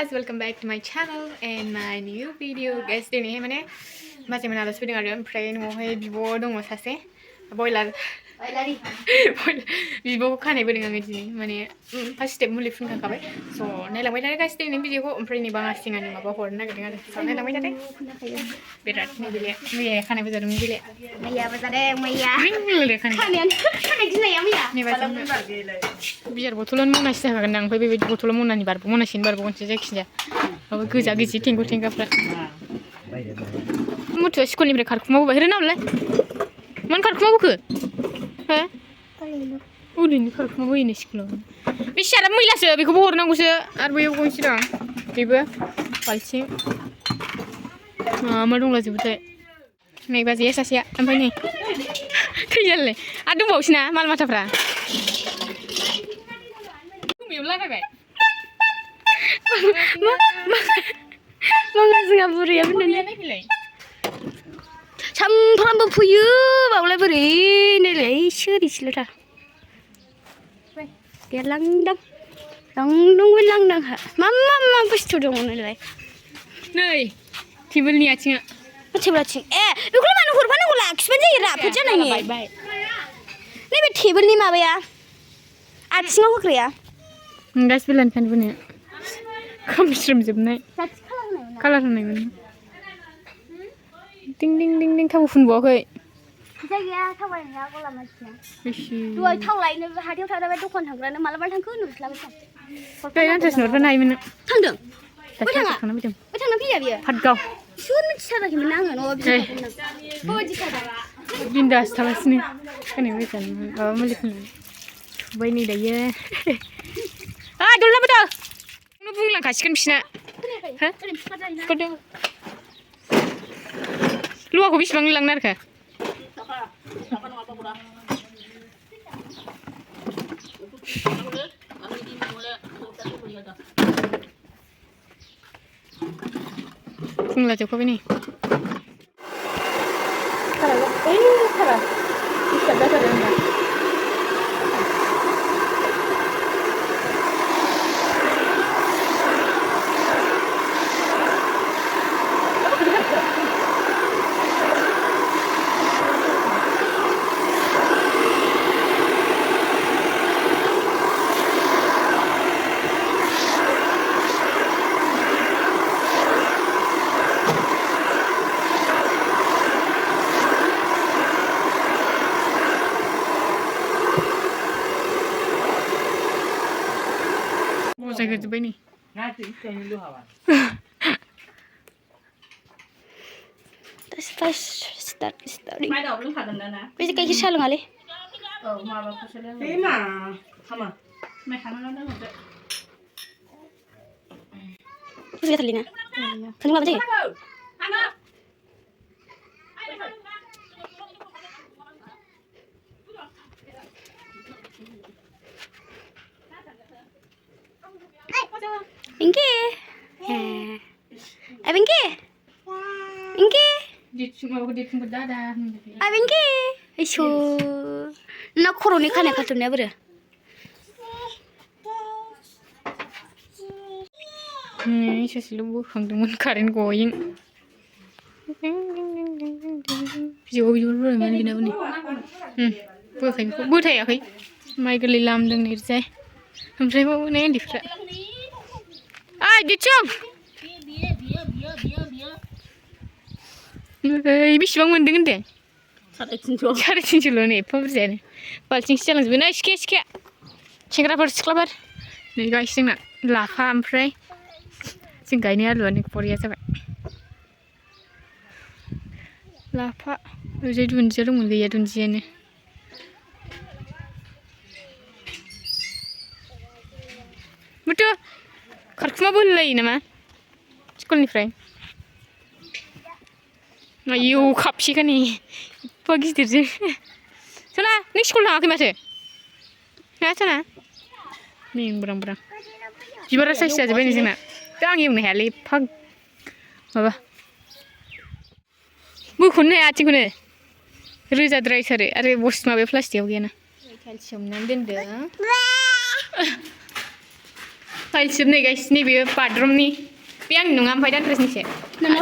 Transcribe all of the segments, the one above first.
guys, welcome back to my channel and my new video. Guys, today माने माजे मना आलासि फैदों आरो ओमफ्राय न'आवहाय बिब' दङ सासे बयलार बिब'खौ खानाय बोदों आङो दिनै माने फार्स्ट स्टेप मुलि फुनखांखाबाय स' नायलांबाय थादो गाइस दिनैनि भिडिअखौ ओमफ्राय नै बाङा सिङानि माबा हरनो नागिरदों आरो स' नायलांबाय थादो बिराद मैया खानायबो जादोंमोन बिले मैयाबो जादों मैया खानाय गिनाया मैया बियार बथलानो मनासे जाखागोन आं ओमफ्राय बेबायदि बथलाव मनानि मनासेनि बारबावगोनसो जायखिजाया माबा गोजा गोजि थेंगु थेंगाफ्रा मुथुआ स्कुलनिफ्राय खारखुमाबोबाय रोनावलाय मानो खारखुमाबोखो हो ओरैनो खारखुमाबोयोनो स्कुलाव बे सियारा मैलासो बेखौबो हरनांगौसो आरो बैयाव गंसे दं बेबो बाल्थिं मा दंलाजोबोथाय नै बाजैया सासेया ओमफ्राय नै थैयालाय आरो दंबावोसोना माल माथाफ्रा खोमायाव लागायबाय Manga जोंहा बुरैया नायफैलाय सामफ्रामबो फैयो बावलाय बोरै नैलाय सोरिसिल'थार देरलांदों लांदोंबो लांदोंहा मा बुस्थु दङ नोंलाय नै टेबोलनि आथिङा टेबोल आथिं बेखौलाय मानो हरफानांगौ लाखिबानो जायो राफोद जानायनि नैबे टेबोलनि माबाया आथिङाव होग्राया गासिबो लानफानबोनो खोमस्रोमजोबनाय कालार होनायमोन दिं दिं दिं दिं थाव फुनबावाखै जायगाया थावलायनाया गला मानसिया दहाय थाव लायनो हाथायाव थांबाय दखान थांग्रानो मालाबा थांखो होनहरस्लाबोसै बै आन्थास नुहरबा नायोमोन थांदों बै थांना फैदों बै थांना फैया बियो फादगाव सोर मिथिथाराखैमोन आङो न'आव बिदिखौमोन बिन्दास थालासिनो खोनाय बायसानो माबा मुलि फुननानै थुबाय नै दायो दलना बोदो बुंलांखासिगोन बिसिना हो फुखारदों लहाखौ बेसेबां लांनो नारखो फुंला जोबखाबाय नै थारा डिस्टार्ब जाथारो होनबा जायगा जोब्बाय नै बे गाइखेर साहा लोङालै बुरजा थारलिना थांनो लाबो जायो Inki, Inki, Inki, Inki, Isu, nak koroni kan ya katurnya ber. Ini selalu bukan karen going. Jauh berapa mana bina bini? Buat ya kai, Michael lam deng ni saya. Sampai mau nih different. Dicom. Bisyang mending deh. Cari cincin lo nih, apa berjaya? Paling cincin sebenarnya sikit. Cengkera berseklabar. Nih guys, cengkera lava ampray. Cengkera ini ada nih Korea coba. Lava. Jadi dunjil lu mungkin ya dunjil nih. Betul. Karena boleh lagi nama, sekolah ni friend. Ayo kapsi kan ni, pagi terjun. Sana, ni sekolah aku masih. Ya sana. Ni berang. Jibara saya saja begini sana. Tang yang ni hali pag. Apa? Bukan ni aci kuna. Reza dry sore. Are bos ma be plastik begini. Calcium nanti deh. File नै guys नैबे बाथरुमनि बे आंनि नङा ओमफ्राय दानद्रासनिसो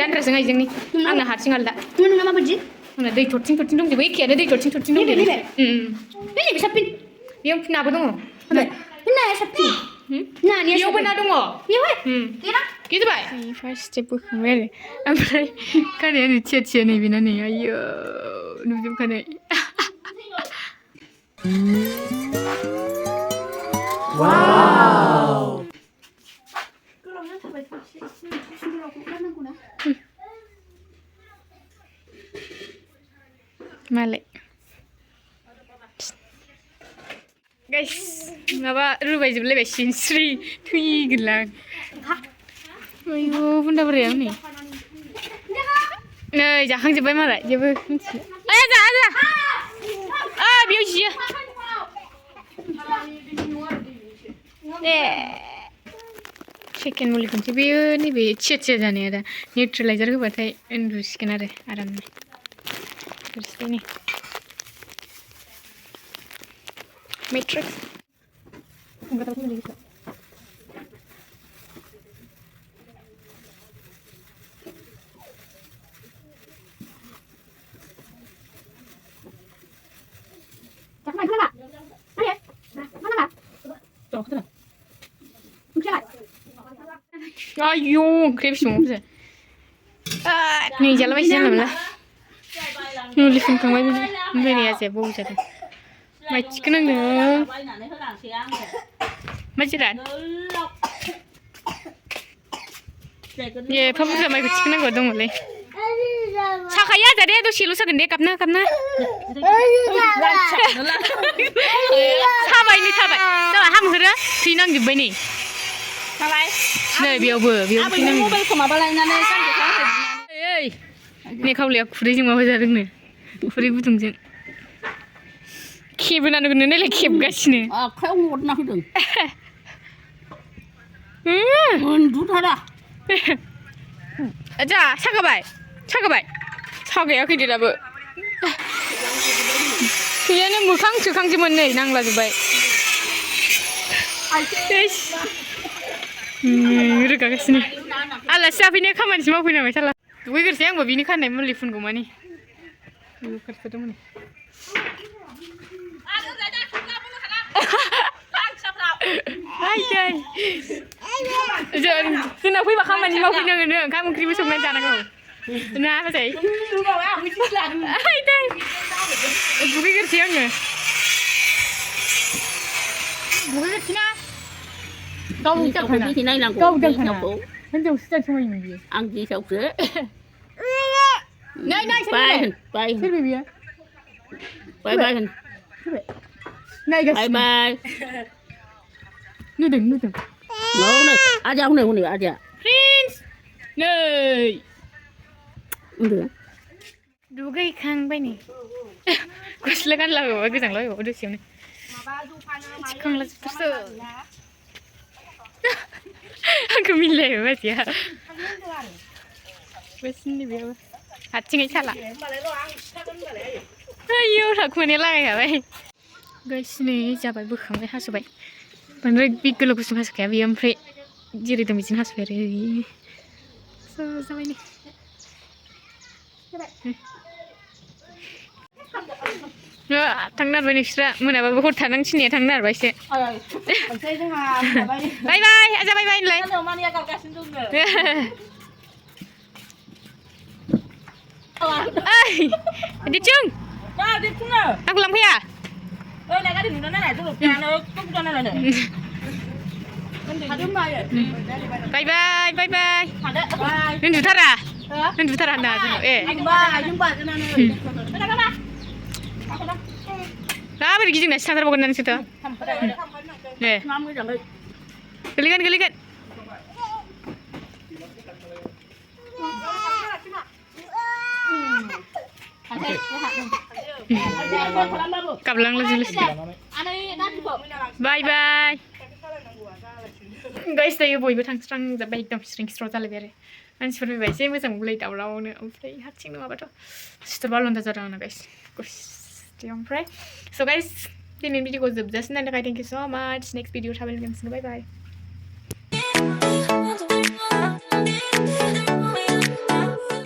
दानद्रासजों आइजोंनि आंना हारसिं आलदा नोंना माबायदि आंना दै थरथिं दंजोबो एखेयानो दै थरथिं दंजोबो नैबे साबसिन बेयाव नाबो दङ नाया साबसिन नानिया बेयावबो ना दङ बेवहाय गिदिबाय फार्स्ट स्टेप बोखांबाय आरो ओमफ्राय खानाया नै थिया नैबेना नै आयौ नुजोबखानाय वाव मालाय गाइस माबा रुबायजोबलायबाय सिनस्रि थैगोनलां आयौ बुन्दा बोराया नै नै जाखांजोब्बाय मालाय जेबो मिथिला आजा बेयाव जियो ए सेकेन्ड मुलिखौसो बेयो नैबे थिया जानाया दा निउट्रेलाइजार होबाथाय उन्दुसिगोन आरो आरामनो थोरसिनि मेट्रिक्स आयौ ओंख्रि बेसेबांसो नै जालाबायसै जानला मोनला मुलि फुनखांबाय ओमफ्राय नै आजाया बाव जादों माइ थिखोनांदों मा जिराद एफा बुरजा माइखौ थिखोनांगौ दङलै साखायो आजा दे दसेल' सागोन दे गाबना साबाय जाबाय हामहोरो थै नांजोब्बाय नै नै बेयावबो थै नांजोब्बाय नै खावलाया खुरैजों माबा जादोंनो खुरै गुदुंजों खेबोना नोगोरनो नायलाय खेबगासिनो आखायाव हरना होदों उन्दुथारा जा सागाबाय सागायाखै दे दाबो थैयानो मोखां सोखांजोबोन नै नांलाजोब्बाय रोगागासिनो आलासि जाफैनाय खामानिसो मावफैनांबाय साला दुगैग्रोसै आंबो बिनि खानाय मुलि फुनगौ मानि खारखोदोंमोन जोंना फैबा खामानि मावफैनांगोन ओंखाम ओंख्रिबो संनानै जानांगौ ना बाजै दुगैग्रोसै आङो दुगैग्रोसैना गाव हिनजावसो जानो समायोमोन बियो आं गेसावसो नै सोर बियो बाय नायगासिनो नुदों हनै आजाया हनै आजाया प्रिन्स नै उन्दु दुगैखांबाय नै गस्ला गानलाबायबाबा गोजांलाबायबाबा दसेयावनो थिखांलाजोबथारसो आंखौ मिलायबाय बाजैया बैसिनि बेयाव हारसिङै साला आयौ थाखुमानाया लागायखाबाय गाइसिनै जाबाय बोखांबाय हास'बाय बांद्राय बे गोलाव गुसुं हास'खाया बेयो ओमफ्राय जेरै दं बिदिनो हास'बाय आरो जाबाय नै थांनो नारबाय नोंस्रा मोनाबाबो हर थानांग थिननाया थांनो नारबाय एसे बाय आजा बाय होनलाय दिचुं आंखौ लांफैया बाय उन्दुथारा होनना बोरै गिदिंनासो थांथारबावगोन ना नोंसोरथ' दे गोलैगोन गाबलांलाजोबलायसै बाय गाइस दायो बयबो थांस्रांजोब्बाय एकदम स्रिं जालायबाय आरो मानसिफोर फैबाय एसे मोजां मोनलाय दावरावनो ओमफ्राय हारसिं नङाबाथ' सिथरबा लन्दा जादों आंना गाइस ओमफ्राय स' गाइस दिनैनि भिडिअखौ जोबजासिम नायनो थाखाय थेंक इउ स' माच नेक्स्ट भिडिअ थाबैनो लोगो मोनसिगोन बाय on the way.